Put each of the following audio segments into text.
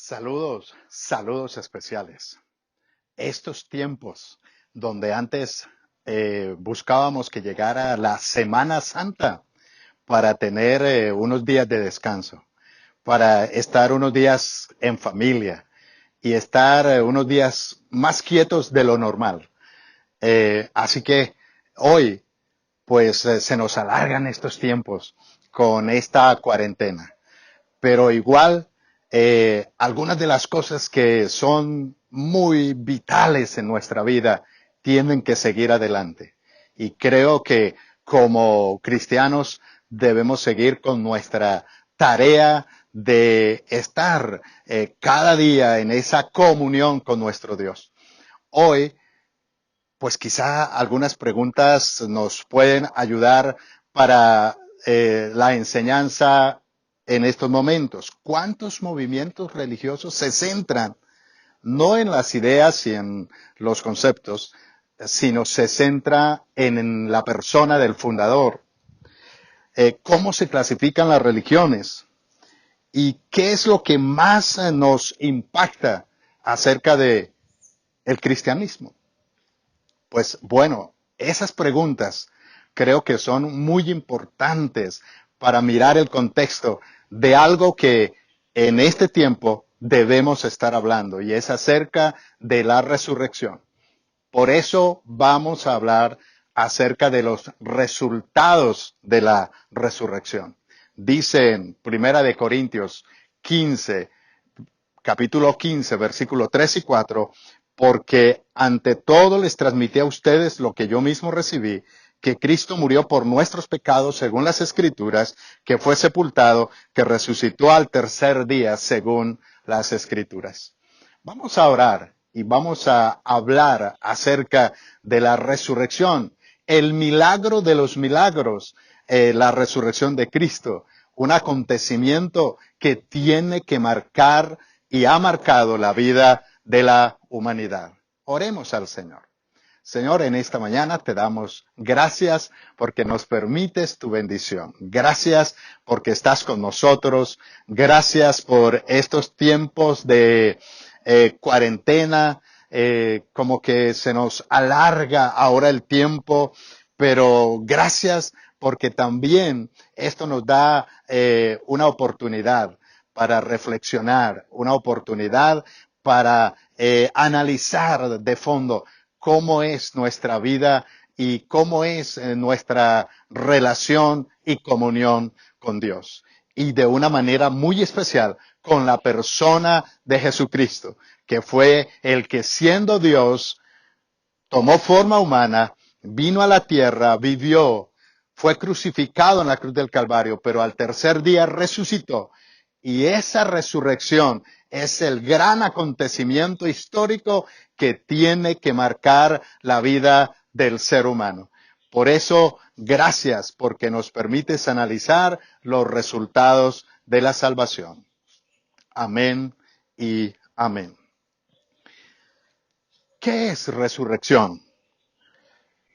Saludos, saludos especiales. Estos tiempos donde antes buscábamos que llegara la Semana Santa para tener unos días de descanso, para estar unos días en familia y estar unos días más quietos de lo normal. Así que hoy, pues se nos alargan estos tiempos con esta cuarentena, pero igual algunas de las cosas que son muy vitales en nuestra vida tienen que seguir adelante. Y creo que como cristianos debemos seguir con nuestra tarea de estar cada día en esa comunión con nuestro Dios. Hoy, pues quizá algunas preguntas nos pueden ayudar para la enseñanza en estos momentos. ¿Cuántos movimientos religiosos se centran no en las ideas y en los conceptos, sino se centra en la persona del fundador? ¿Cómo se clasifican las religiones? ¿Y qué es lo que más nos impacta acerca de el cristianismo? Pues bueno, esas preguntas creo que son muy importantes para mirar el contexto de algo que en este tiempo debemos estar hablando, y es acerca de la resurrección. Por eso vamos a hablar acerca de los resultados de la resurrección. Dice en Primera de Corintios 15, capítulo 15, versículo 3 y 4, porque ante todo les transmití a ustedes lo que yo mismo recibí, que Cristo murió por nuestros pecados según las Escrituras, que fue sepultado, que resucitó al tercer día según las Escrituras. Vamos a orar y vamos a hablar acerca de la resurrección, el milagro de los milagros, la resurrección de Cristo, un acontecimiento que tiene que marcar y ha marcado la vida de la humanidad. Oremos al Señor. Señor, en esta mañana te damos gracias porque nos permites tu bendición. Gracias porque estás con nosotros. Gracias por estos tiempos de cuarentena, como que se nos alarga ahora el tiempo, pero gracias porque también esto nos da una oportunidad para reflexionar, una oportunidad para analizar de fondo cómo es nuestra vida y cómo es nuestra relación y comunión con Dios. Y de una manera muy especial con la persona de Jesucristo, que fue el que siendo Dios, tomó forma humana, vino a la tierra, vivió, fue crucificado en la cruz del Calvario, pero al tercer día resucitó. Y esa resurrección es el gran acontecimiento histórico que tiene que marcar la vida del ser humano. Por eso, gracias porque nos permites analizar los resultados de la salvación. Amén y amén. ¿Qué es resurrección?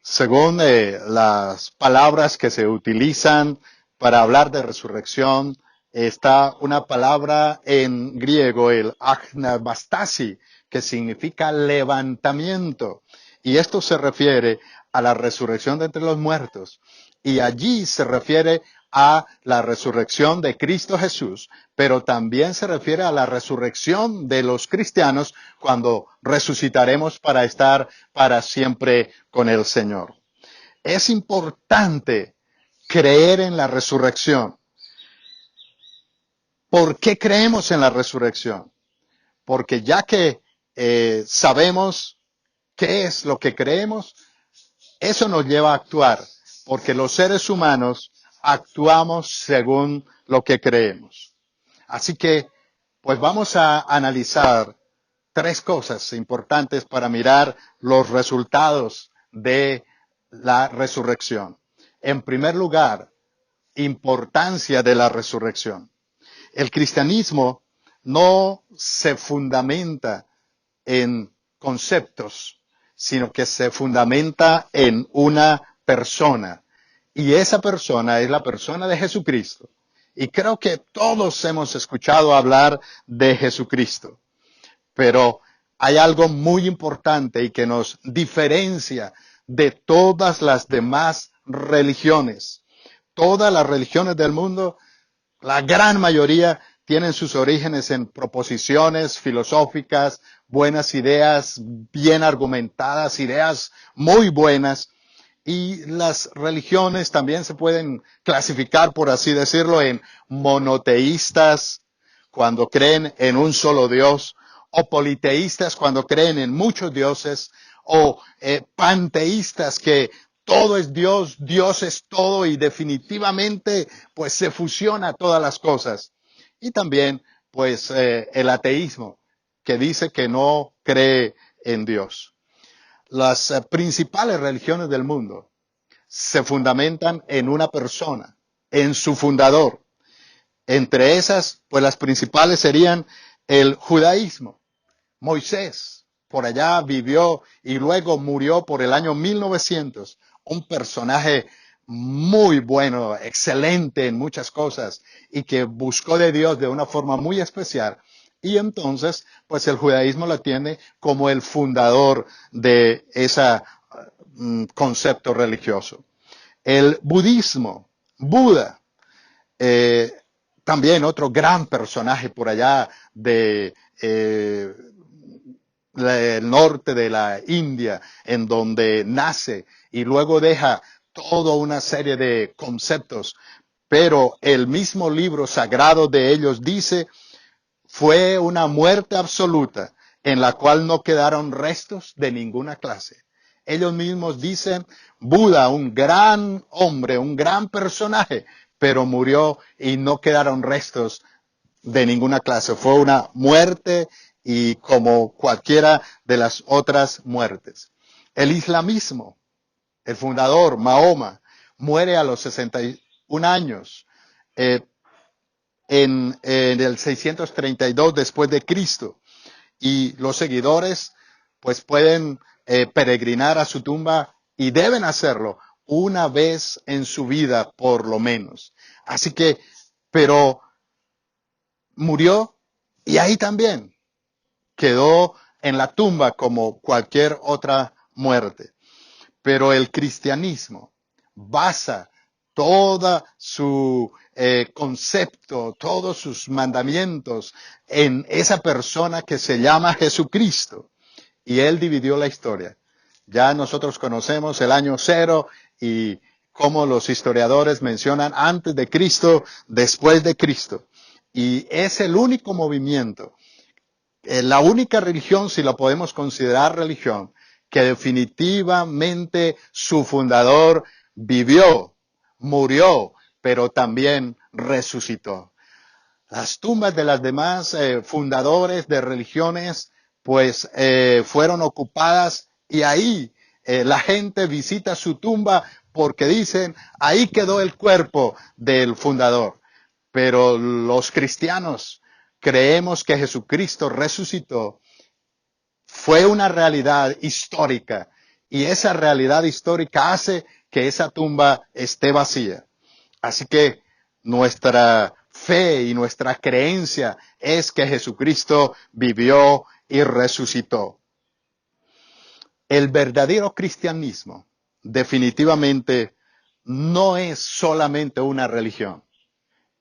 Según las palabras que se utilizan para hablar de resurrección, está una palabra en griego, el agnabastasi, que significa levantamiento. Y esto se refiere a la resurrección de entre los muertos. Y allí se refiere a la resurrección de Cristo Jesús, pero también se refiere a la resurrección de los cristianos cuando resucitaremos para estar para siempre con el Señor. Es importante creer en la resurrección. ¿Por qué creemos en la resurrección? Porque ya que sabemos qué es lo que creemos, eso nos lleva a actuar, porque los seres humanos actuamos según lo que creemos. Así que, pues vamos a analizar tres cosas importantes para mirar los resultados de la resurrección. En primer lugar, importancia de la resurrección. El cristianismo no se fundamenta en conceptos, sino que se fundamenta en una persona. Y esa persona es la persona de Jesucristo. Y creo que todos hemos escuchado hablar de Jesucristo. Pero hay algo muy importante y que nos diferencia de todas las demás religiones. Todas las religiones del mundo, la gran mayoría, tienen sus orígenes en proposiciones filosóficas, buenas ideas, bien argumentadas, ideas muy buenas. Y las religiones también se pueden clasificar, por así decirlo, en monoteístas, cuando creen en un solo Dios, o politeístas, cuando creen en muchos dioses, o panteístas, que todo es Dios, Dios es todo y definitivamente pues se fusiona todas las cosas. Y también pues el ateísmo, que dice que no cree en Dios. Las principales religiones del mundo se fundamentan en una persona, en su fundador. Entre esas, pues las principales serían el judaísmo. Moisés, por allá vivió y luego murió por el año 1900, un personaje muy bueno, excelente en muchas cosas y que buscó de Dios de una forma muy especial. Y entonces, pues el judaísmo lo tiene como el fundador de ese concepto religioso. El budismo, Buda, eh, también otro gran personaje por allá de el norte de la India, en donde nace y luego deja toda una serie de conceptos. Pero el mismo libro sagrado de ellos dice, fue una muerte absoluta en la cual no quedaron restos de ninguna clase. Ellos mismos dicen, Buda, un gran hombre, un gran personaje, pero murió y no quedaron restos de ninguna clase. Fue una muerte y como cualquiera de las otras muertes. El islamismo, el fundador, Mahoma, muere a los 61 años. En el 632 después de Cristo. Y los seguidores pues pueden peregrinar a su tumba y deben hacerlo una vez en su vida por lo menos. Así que, pero murió y ahí también quedó en la tumba como cualquier otra muerte. Pero el cristianismo basa toda su concepto, todos sus mandamientos en esa persona que se llama Jesucristo. Y él dividió la historia. Ya nosotros conocemos el año cero y cómo los historiadores mencionan antes de Cristo, después de Cristo. Y es el único movimiento, la única religión, si la podemos considerar religión, que definitivamente su fundador vivió, murió, pero también resucitó. Las tumbas de las demás fundadores de religiones, pues fueron ocupadas y ahí la gente visita su tumba porque dicen, ahí quedó el cuerpo del fundador. Pero los cristianos creemos que Jesucristo resucitó, fue una realidad histórica y esa realidad histórica hace que esa tumba esté vacía. Así que nuestra fe y nuestra creencia es que Jesucristo vivió y resucitó. El verdadero cristianismo definitivamente no es solamente una religión,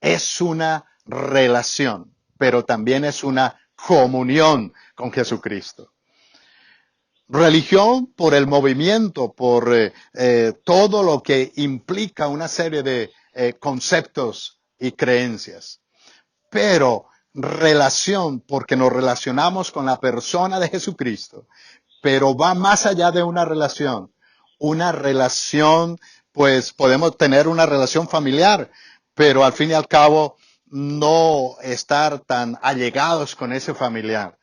es una relación, pero también es una comunión con Jesucristo. Religión por el movimiento, por todo lo que implica una serie de conceptos y creencias. Pero relación porque nos relacionamos con la persona de Jesucristo. Pero va más allá de una relación. Una relación, pues podemos tener una relación familiar, pero al fin y al cabo no estar tan allegados con ese familiar.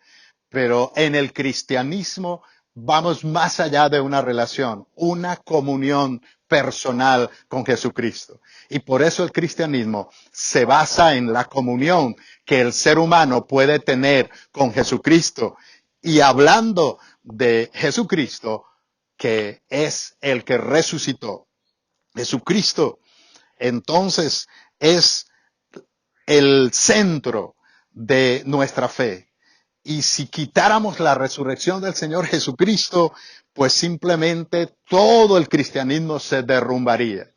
Pero en el cristianismo vamos más allá de una relación, una comunión personal con Jesucristo. Y por eso el cristianismo se basa en la comunión que el ser humano puede tener con Jesucristo. Y hablando de Jesucristo, que es el que resucitó, Jesucristo, entonces es el centro de nuestra fe. Y si quitáramos la resurrección del Señor Jesucristo, pues simplemente todo el cristianismo se derrumbaría.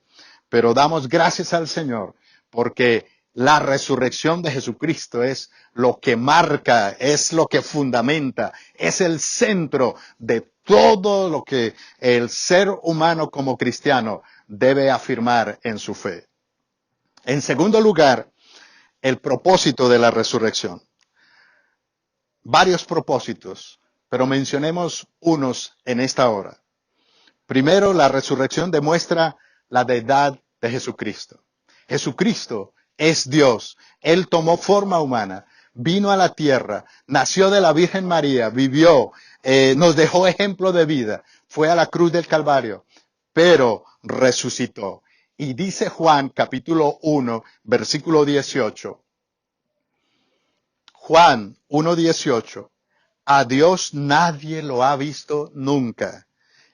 Pero damos gracias al Señor porque la resurrección de Jesucristo es lo que marca, es lo que fundamenta, es el centro de todo lo que el ser humano como cristiano debe afirmar en su fe. En segundo lugar, el propósito de la resurrección. Varios propósitos, pero mencionemos unos en esta hora. Primero, la resurrección demuestra la deidad de Jesucristo. Jesucristo es Dios. Él tomó forma humana, vino a la tierra, nació de la Virgen María, vivió, nos dejó ejemplo de vida, fue a la cruz del Calvario, pero resucitó. Y dice Juan capítulo 1, versículo 18. Juan 1:18. A Dios nadie lo ha visto nunca.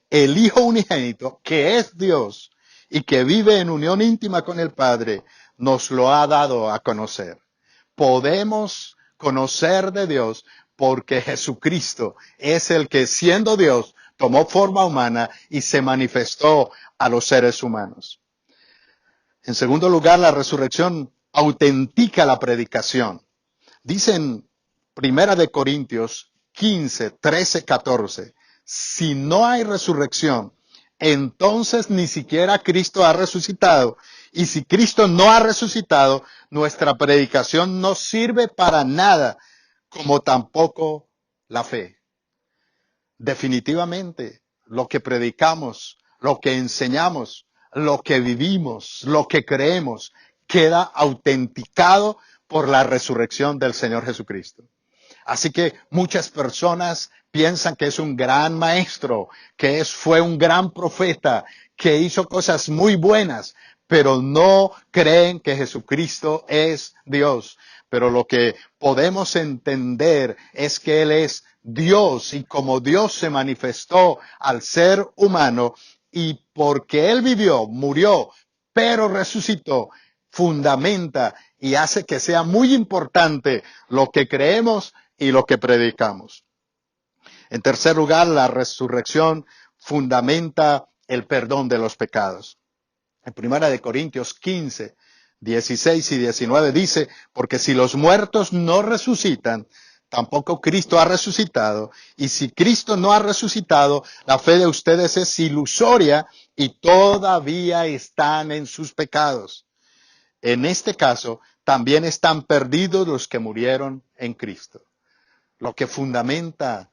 El Hijo unigénito, que es Dios y que vive en unión íntima con el Padre, nos lo ha dado a conocer. Podemos conocer de Dios porque Jesucristo es el que, siendo Dios, tomó forma humana y se manifestó a los seres humanos. En segundo lugar, la resurrección autentica la predicación. Dice en Primera de Corintios 15, 13, 14, si no hay resurrección, entonces ni siquiera Cristo ha resucitado. Y si Cristo no ha resucitado, nuestra predicación no sirve para nada, como tampoco la fe. Definitivamente, lo que predicamos, lo que enseñamos, lo que vivimos, lo que creemos, queda autenticado por la resurrección del Señor Jesucristo. Así que muchas personas piensan que es un gran maestro, que fue un gran profeta, que hizo cosas muy buenas, pero no creen que Jesucristo es Dios. Pero lo que podemos entender es que Él es Dios y como Dios se manifestó al ser humano y porque Él vivió, murió, pero resucitó, fundamenta y hace que sea muy importante lo que creemos y lo que predicamos. En tercer lugar, la resurrección fundamenta el perdón de los pecados. En Primera de Corintios 15, 16 y 19 dice, porque si los muertos no resucitan, tampoco Cristo ha resucitado. Y si Cristo no ha resucitado, la fe de ustedes es ilusoria y todavía están en sus pecados. En este caso, también están perdidos los que murieron en Cristo. Lo que fundamenta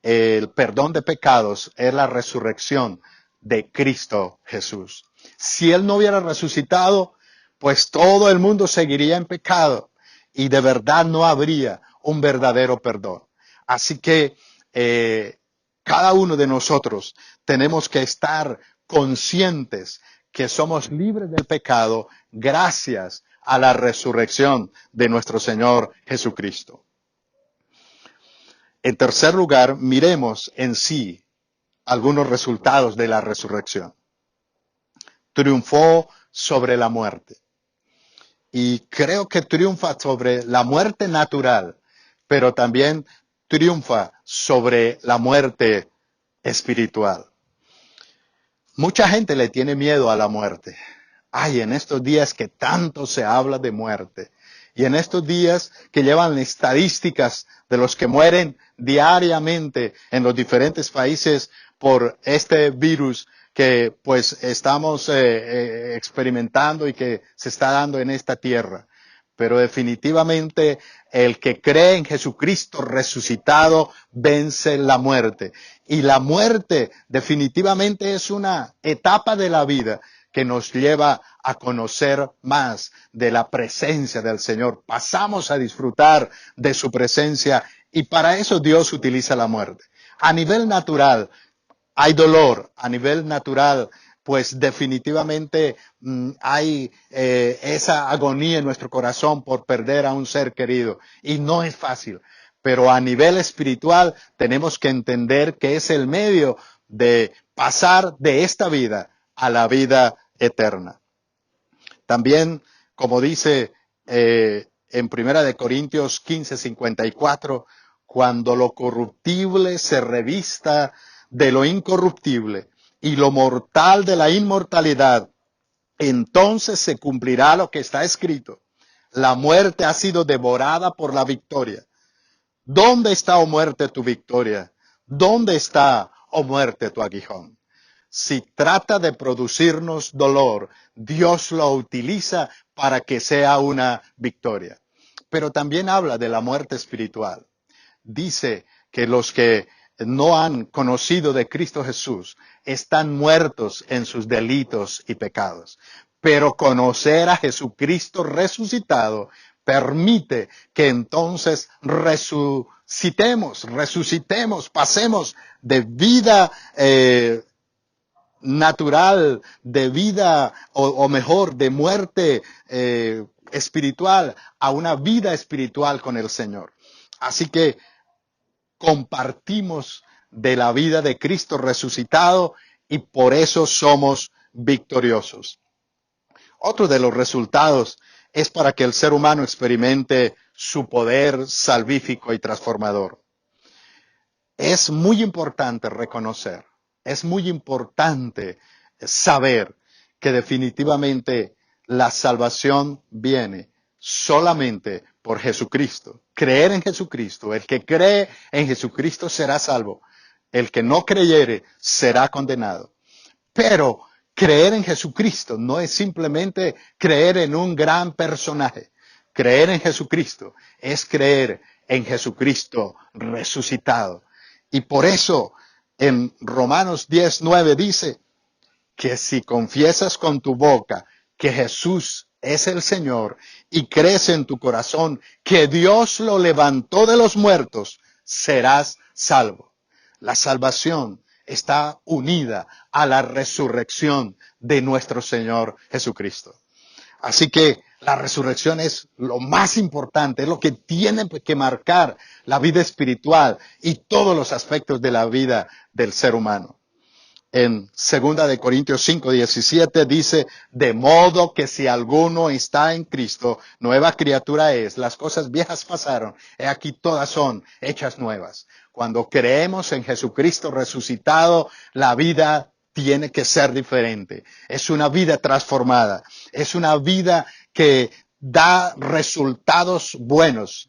el perdón de pecados es la resurrección de Cristo Jesús. Si Él no hubiera resucitado, pues todo el mundo seguiría en pecado y de verdad no habría un verdadero perdón. Así que cada uno de nosotros tenemos que estar conscientes que somos libres del pecado gracias a la resurrección de nuestro Señor Jesucristo. En tercer lugar, miremos en sí algunos resultados de la resurrección. Triunfó sobre la muerte. Y creo que triunfa sobre la muerte natural, pero también triunfa sobre la muerte espiritual. Mucha gente le tiene miedo a la muerte. Ay, en estos días que tanto se habla de muerte. Y en estos días que llevan estadísticas de los que mueren diariamente en los diferentes países por este virus que pues estamos experimentando y que se está dando en esta tierra. Pero definitivamente el que cree en Jesucristo resucitado vence la muerte. Y la muerte definitivamente es una etapa de la vida que nos lleva a conocer más de la presencia del Señor. Pasamos a disfrutar de su presencia y para eso Dios utiliza la muerte. A nivel natural hay dolor, a nivel natural pues definitivamente hay esa agonía en nuestro corazón por perder a un ser querido y no es fácil. Pero a nivel espiritual tenemos que entender que es el medio de pasar de esta vida a la vida eterna. También, como dice en Primera de Corintios 15:54, cuando lo corruptible se revista de lo incorruptible y lo mortal de la inmortalidad, entonces se cumplirá lo que está escrito. La muerte ha sido devorada por la victoria. ¿Dónde está, oh muerte, tu victoria? ¿Dónde está, oh muerte, tu aguijón? Si trata de producirnos dolor, Dios lo utiliza para que sea una victoria. Pero también habla de la muerte espiritual. Dice que los que no han conocido de Cristo Jesús están muertos en sus delitos y pecados. Pero conocer a Jesucristo resucitado permite que entonces resucitemos, pasemos de vida natural, de vida, o mejor, de muerte espiritual, a una vida espiritual con el Señor. Así que compartimos de la vida de Cristo resucitado y por eso somos victoriosos. Otro de los resultados es para que el ser humano experimente su poder salvífico y transformador. Es muy importante reconocer, es muy importante saber que definitivamente la salvación viene solamente por Jesucristo. Creer en Jesucristo. El que cree en Jesucristo será salvo. El que no creyere será condenado. Pero creer en Jesucristo no es simplemente creer en un gran personaje. Creer en Jesucristo es creer en Jesucristo resucitado. Y por eso en Romanos 10:9 dice que si confiesas con tu boca que Jesús es el Señor y crees en tu corazón que Dios lo levantó de los muertos, serás salvo. La salvación está unida a la resurrección de nuestro Señor Jesucristo. Así que la resurrección es lo más importante, es lo que tiene que marcar la vida espiritual y todos los aspectos de la vida del ser humano. En 2 Corintios 5:17 dice, de modo que si alguno está en Cristo, nueva criatura es, las cosas viejas pasaron, he aquí todas son hechas nuevas. Cuando creemos en Jesucristo resucitado, la vida tiene que ser diferente. Es una vida transformada, es una vida que da resultados buenos.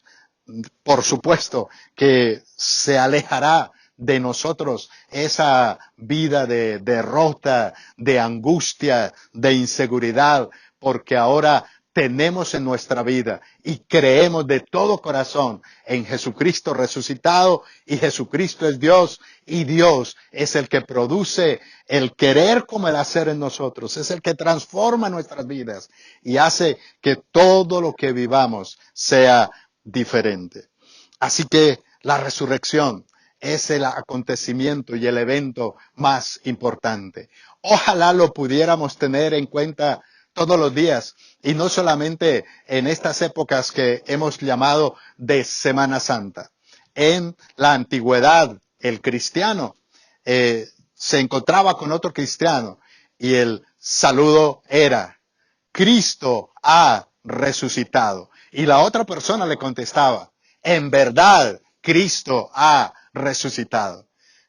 Por supuesto que se alejará de nosotros esa vida de derrota, de angustia, de inseguridad, porque ahora tenemos en nuestra vida y creemos de todo corazón en Jesucristo resucitado, y Jesucristo es Dios y Dios es el que produce el querer como el hacer en nosotros, es el que transforma nuestras vidas y hace que todo lo que vivamos sea diferente. Así que la resurrección es el acontecimiento y el evento más importante. Ojalá lo pudiéramos tener en cuenta todos los días y no solamente en estas épocas que hemos llamado de Semana Santa. En la antigüedad, el cristiano se encontraba con otro cristiano y el saludo era, Cristo ha resucitado. Y la otra persona le contestaba, en verdad, Cristo ha resucitado.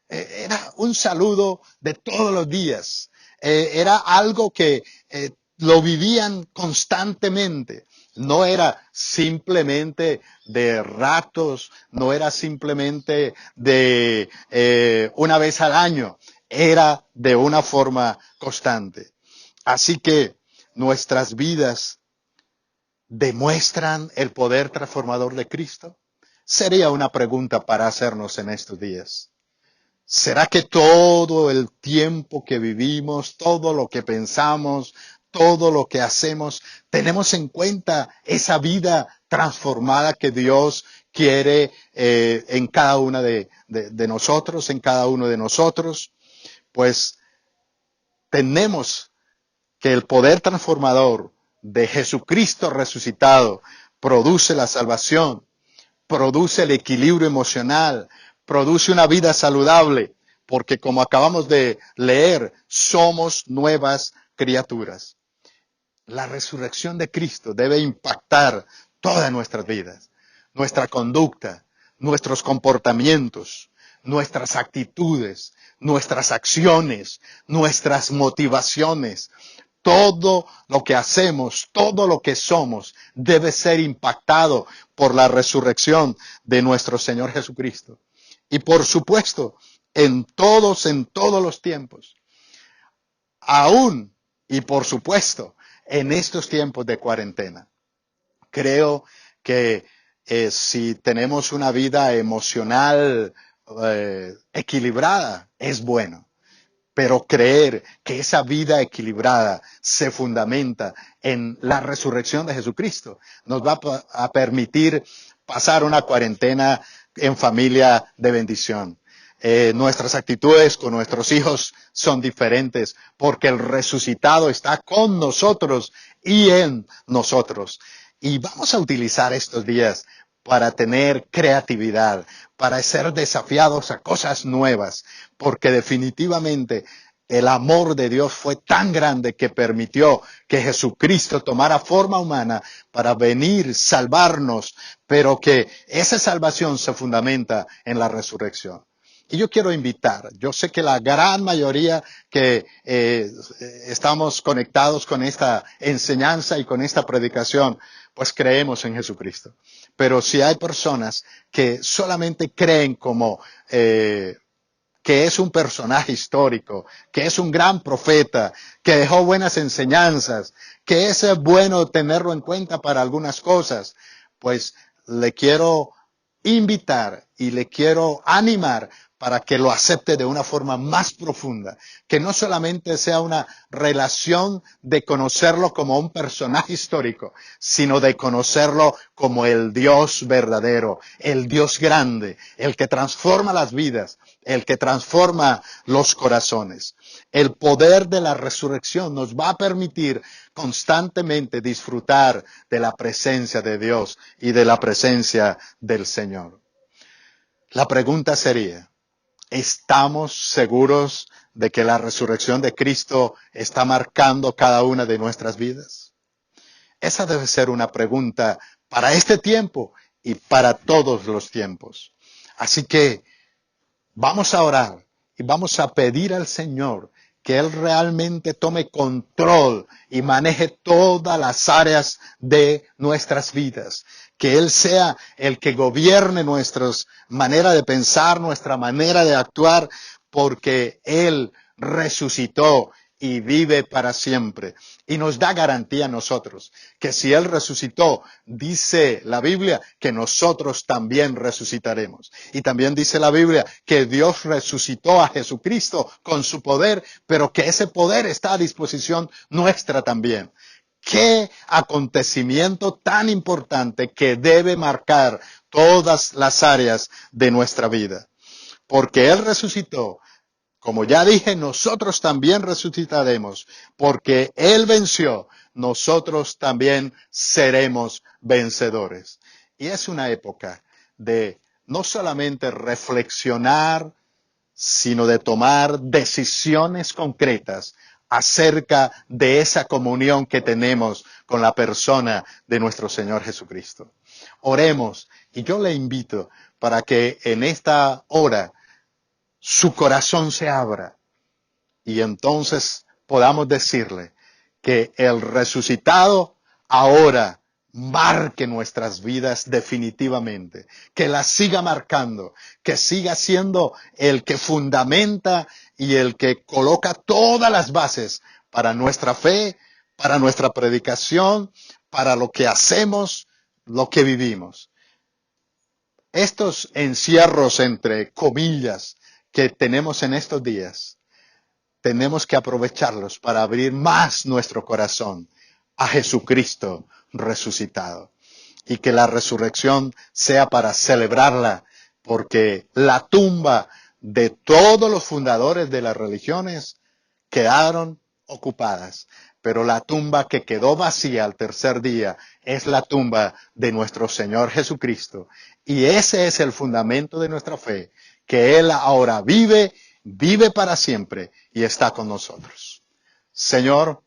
Era un saludo de todos los días. Era algo que lo vivían constantemente. No era simplemente de ratos, no era simplemente de una vez al año, era de una forma constante. Así que nuestras vidas demuestran el poder transformador de Cristo. Sería una pregunta para hacernos en estos días. ¿Será que todo el tiempo que vivimos, todo lo que pensamos, todo lo que hacemos, tenemos en cuenta esa vida transformada que Dios quiere en cada una de nosotros, en cada uno de nosotros? Pues tenemos que el poder transformador de Jesucristo resucitado produce la salvación, produce el equilibrio emocional, produce una vida saludable, porque como acabamos de leer, somos nuevas criaturas. La resurrección de Cristo debe impactar todas nuestras vidas, nuestra conducta, nuestros comportamientos, nuestras actitudes, nuestras acciones, nuestras motivaciones. Todo lo que hacemos, todo lo que somos, debe ser impactado por la resurrección de nuestro Señor Jesucristo. Y por supuesto, en todos los tiempos, aún y por supuesto, en estos tiempos de cuarentena. Creo que si tenemos una vida emocional equilibrada, es bueno. Pero creer que esa vida equilibrada se fundamenta en la resurrección de Jesucristo nos va a permitir pasar una cuarentena en familia de bendición. Nuestras actitudes con nuestros hijos son diferentes porque el resucitado está con nosotros y en nosotros. Y vamos a utilizar estos días para tener creatividad, para ser desafiados a cosas nuevas, porque definitivamente el amor de Dios fue tan grande que permitió que Jesucristo tomara forma humana para venir, salvarnos, pero que esa salvación se fundamenta en la resurrección. Y yo quiero invitar, yo sé que la gran mayoría que estamos conectados con esta enseñanza y con esta predicación, pues creemos en Jesucristo. Pero si hay personas que solamente creen como que es un personaje histórico, que es un gran profeta, que dejó buenas enseñanzas, que es bueno tenerlo en cuenta para algunas cosas, pues le quiero invitar y le quiero animar para que lo acepte de una forma más profunda, que no solamente sea una relación de conocerlo como un personaje histórico, sino de conocerlo como el Dios verdadero, el Dios grande, el que transforma las vidas, el que transforma los corazones. El poder de la resurrección nos va a permitir constantemente disfrutar de la presencia de Dios y de la presencia del Señor. La pregunta sería, ¿estamos seguros de que la resurrección de Cristo está marcando cada una de nuestras vidas? Esa debe ser una pregunta para este tiempo y para todos los tiempos. Así que vamos a orar y vamos a pedir al Señor que Él realmente tome control y maneje todas las áreas de nuestras vidas. Que Él sea el que gobierne nuestra manera de pensar, nuestra manera de actuar, porque Él resucitó y vive para siempre. Y nos da garantía a nosotros que si Él resucitó, dice la Biblia que nosotros también resucitaremos. Y también dice la Biblia que Dios resucitó a Jesucristo con su poder, pero que ese poder está a disposición nuestra también. Qué acontecimiento tan importante que debe marcar todas las áreas de nuestra vida. Porque Él resucitó. Como ya dije, nosotros también resucitaremos, porque Él venció, nosotros también seremos vencedores. Y es una época de no solamente reflexionar, sino de tomar decisiones concretas acerca de esa comunión que tenemos con la persona de nuestro Señor Jesucristo. Oremos, y yo le invito para que en esta hora su corazón se abra y entonces podamos decirle que el resucitado ahora marque nuestras vidas definitivamente, que las siga marcando, que siga siendo el que fundamenta y el que coloca todas las bases para nuestra fe, para nuestra predicación, para lo que hacemos, lo que vivimos. Estos encierros, entre comillas, que tenemos en estos días, tenemos que aprovecharlos para abrir más nuestro corazón a Jesucristo resucitado. Y que la resurrección sea para celebrarla, porque la tumba de todos los fundadores de las religiones quedaron ocupadas. Pero la tumba que quedó vacía al tercer día es la tumba de nuestro Señor Jesucristo. Y ese es el fundamento de nuestra fe, que Él ahora vive para siempre y está con nosotros. Señor,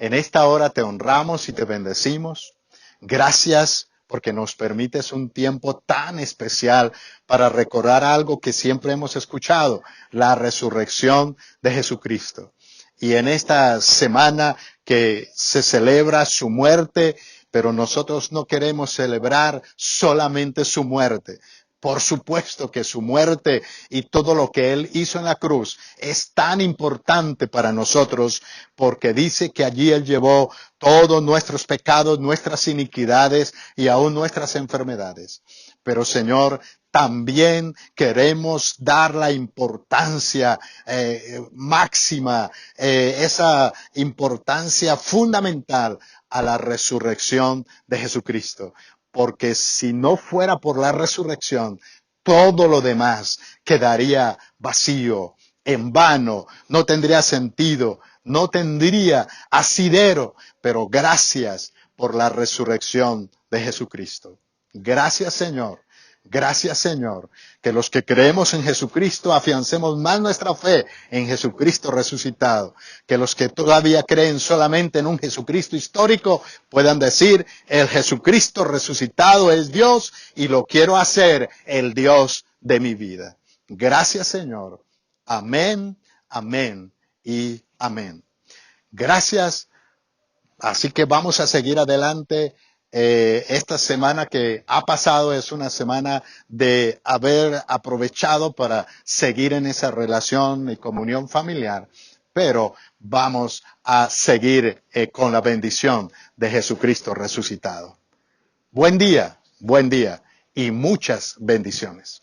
En esta hora te honramos y te bendecimos. Gracias porque nos permites un tiempo tan especial para recordar algo que siempre hemos escuchado, la resurrección de Jesucristo. Y en esta semana que se celebra su muerte, pero nosotros no queremos celebrar solamente su muerte. Por supuesto que su muerte y todo lo que Él hizo en la cruz es tan importante para nosotros porque dice que allí Él llevó todos nuestros pecados, nuestras iniquidades y aún nuestras enfermedades. Pero Señor, también queremos dar la importancia máxima, esa importancia fundamental a la resurrección de Jesucristo. Porque si no fuera por la resurrección, todo lo demás quedaría vacío, en vano, no tendría sentido, no tendría asidero. Pero gracias por la resurrección de Jesucristo. Gracias, Señor. Gracias, Señor, que los que creemos en Jesucristo afiancemos más nuestra fe en Jesucristo resucitado, que los que todavía creen solamente en un Jesucristo histórico puedan decir, el Jesucristo resucitado es Dios y lo quiero hacer el Dios de mi vida. Gracias, Señor. Amén, amén y amén. Gracias. Así que vamos a seguir adelante. Esta semana que ha pasado es una semana de haber aprovechado para seguir en esa relación y comunión familiar, pero vamos a seguir con la bendición de Jesucristo resucitado. Buen día y muchas bendiciones.